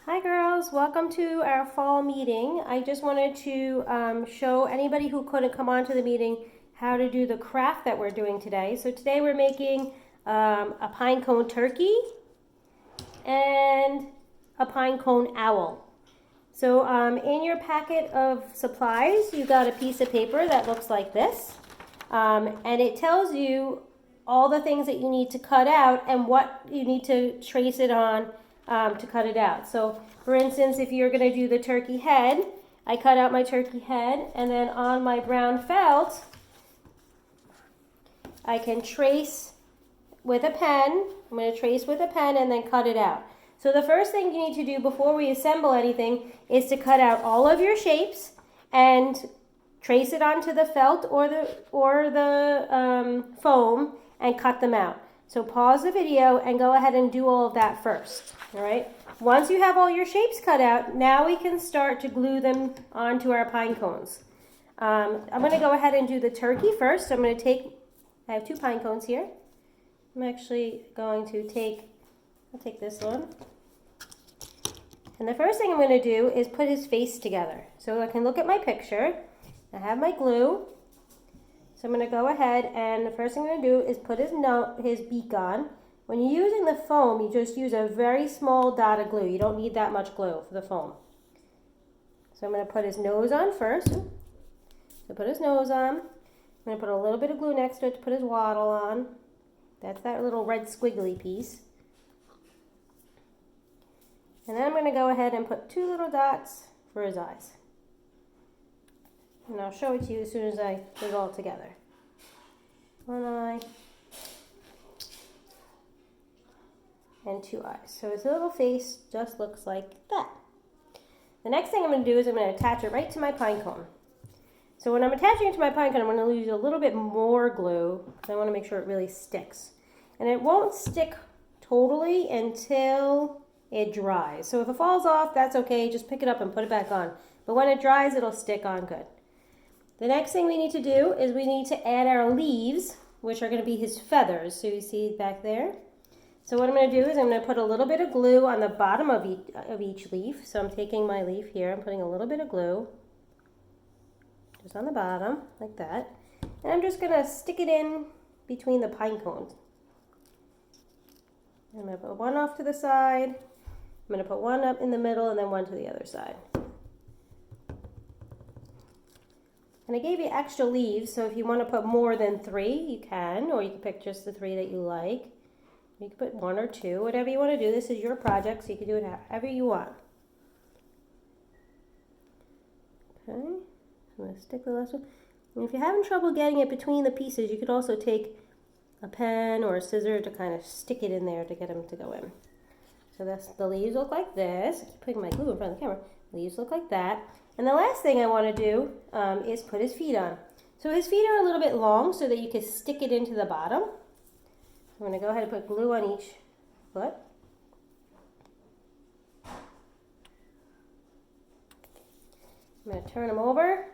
Hi girls, welcome to our fall meeting. I just wanted to show anybody who couldn't come on to the meeting how to do the craft that we're doing today. So today we're making a pine cone turkey and a pine cone owl. So in your packet of supplies, you got a piece of paper that looks like this. And it tells you all the things that you need to cut out and what you need to trace it on to cut it out. So for instance, if you're going to do the turkey head, I cut out my turkey head, and then on my brown felt, I can trace with a pen. I'm going to trace with a pen and then cut it out. So the first thing you need to do before we assemble anything is to cut out all of your shapes and trace it onto the felt or the foam and cut them out. So pause the video and go ahead and do all of that first. All right. Once you have all your shapes cut out, now we can start to glue them onto our pine cones. I'm going to go ahead and do the turkey first. So I'm going to I have 2 pine cones here. I'm actually going to I'll take this one. And the first thing I'm going to do is put his face together. So I can look at my picture. I have my glue. So I'm going to go ahead, and the first thing I'm going to do is put his beak on. When you're using the foam, you just use a very small dot of glue. You don't need that much glue for the foam. So I'm going to put his nose on first. So put his nose on. I'm going to put a little bit of glue next to it to put his waddle on. That's that little red squiggly piece. And then I'm going to go ahead and put 2 little dots for his eyes. And I'll show it to you as soon as I put it all together. 1 eye and 2 eyes. So his little face just looks like that. The next thing I'm going to do is I'm going to attach it right to my pine cone. So when I'm attaching it to my pine cone, I'm going to use a little bit more glue because I want to make sure it really sticks. And it won't stick totally until it dries. So if it falls off, that's okay. Just pick it up and put it back on. But when it dries, it'll stick on good. The next thing we need to do is we need to add our leaves, which are going to be his feathers. So you see back there. So what I'm going to do is I'm going to put a little bit of glue on the bottom of each leaf. So I'm taking my leaf here, I'm putting a little bit of glue just on the bottom, like that. And I'm just going to stick it in between the pine cones. I'm going to put one off to the side. I'm going to put one up in the middle and then one to the other side. And I gave you extra leaves, so if you want to put more than 3, you can, or you can pick just the 3 that you like. You can put 1 or 2, whatever you want to do. This is your project, so you can do it however you want. Okay, I'm going to stick the last one. And if you're having trouble getting it between the pieces, you could also take a pen or a scissor to kind of stick it in there to get them to go in. So the leaves look like this. I'm putting my glue in front of the camera. The leaves look like that. And the last thing I want to do is put his feet on. So his feet are a little bit long so that you can stick it into the bottom. I'm going to go ahead and put glue on each foot. I'm going to turn them over.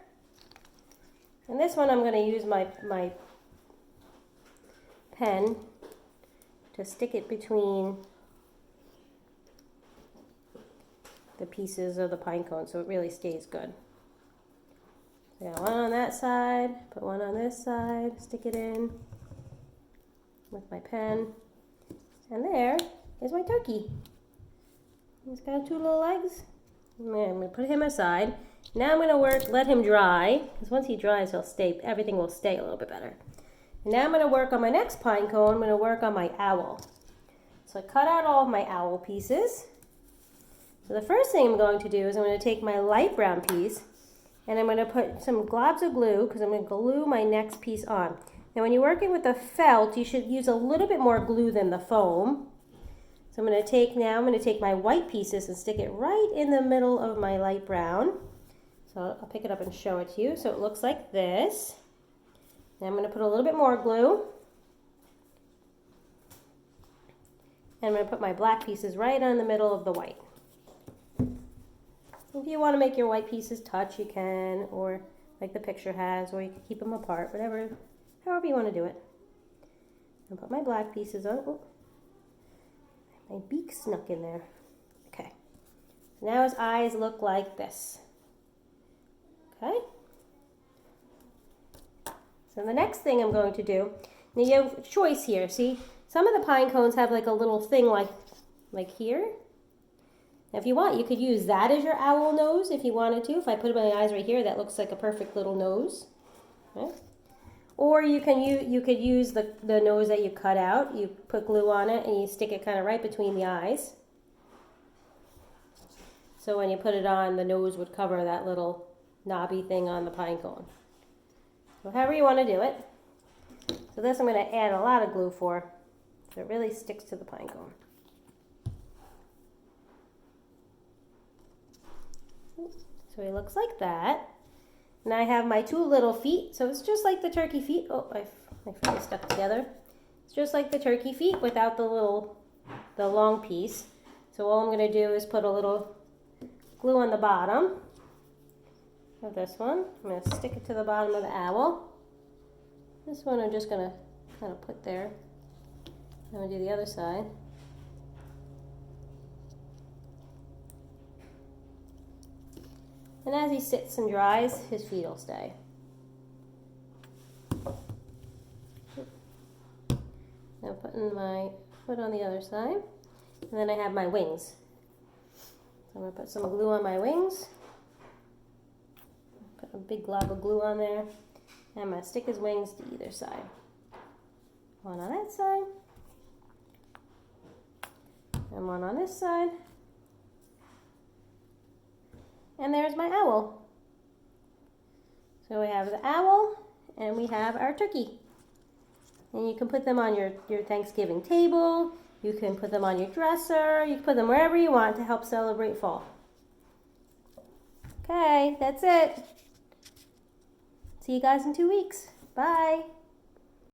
And this one I'm going to use my pen to stick it between the pieces of the pine cone so it really stays good. So I got one on that side, put one on this side, stick it in with my pen, and there is my turkey. He's got 2 little legs. I'm going to put him aside. Now I'm going to let him dry, because once he dries, everything will stay a little bit better. And now I'm going to work on my next pine cone. I'm going to work on my owl. So I cut out all of my owl pieces. So the first thing I'm going to do is I'm going to take my light brown piece and I'm going to put some globs of glue because I'm going to glue my next piece on. Now when you're working with the felt, you should use a little bit more glue than the foam. So I'm going to take my white pieces and stick it right in the middle of my light brown. So I'll pick it up and show it to you. So it looks like this. Now I'm going to put a little bit more glue. And I'm going to put my black pieces right on the middle of the white. If you want to make your white pieces touch, you can, or like the picture has, or you can keep them apart, however you want to do it. I'll put my black pieces on. Oh, my beak snuck in there. Okay. Now his eyes look like this. Okay? So the next thing I'm going to do, now you have a choice here. See, some of the pine cones have like a little thing like here. Now if you want, you could use that as your owl nose if you wanted to. If I put my eyes right here, that looks like a perfect little nose. Okay? Or you could use the nose that you cut out. You put glue on it and you stick it kind of right between the eyes. So when you put it on, the nose would cover that little knobby thing on the pine cone. So however you want to do it. So this I'm going to add a lot of glue for, so it really sticks to the pine cone. So he looks like that. And I have my 2 little feet, so it's just like the turkey feet. Oh, my feet are stuck together. It's just like the turkey feet without the long piece. So all I'm going to do is put a little glue on the bottom of this one. I'm going to stick it to the bottom of the owl. This one I'm just going to kind of put there. I'm going to do the other side. And as he sits and dries, his feet will stay. Now putting my foot on the other side. And then I have my wings. So I'm going to put some glue on my wings. Put a big glob of glue on there. And I'm going to stick his wings to either side. One on that side. And one on this side. And there's my owl. So we have the owl and we have our turkey. And you can put them on your Thanksgiving table. You can put them on your dresser. You can put them wherever you want to help celebrate fall. Okay, that's it. See you guys in 2 weeks. Bye.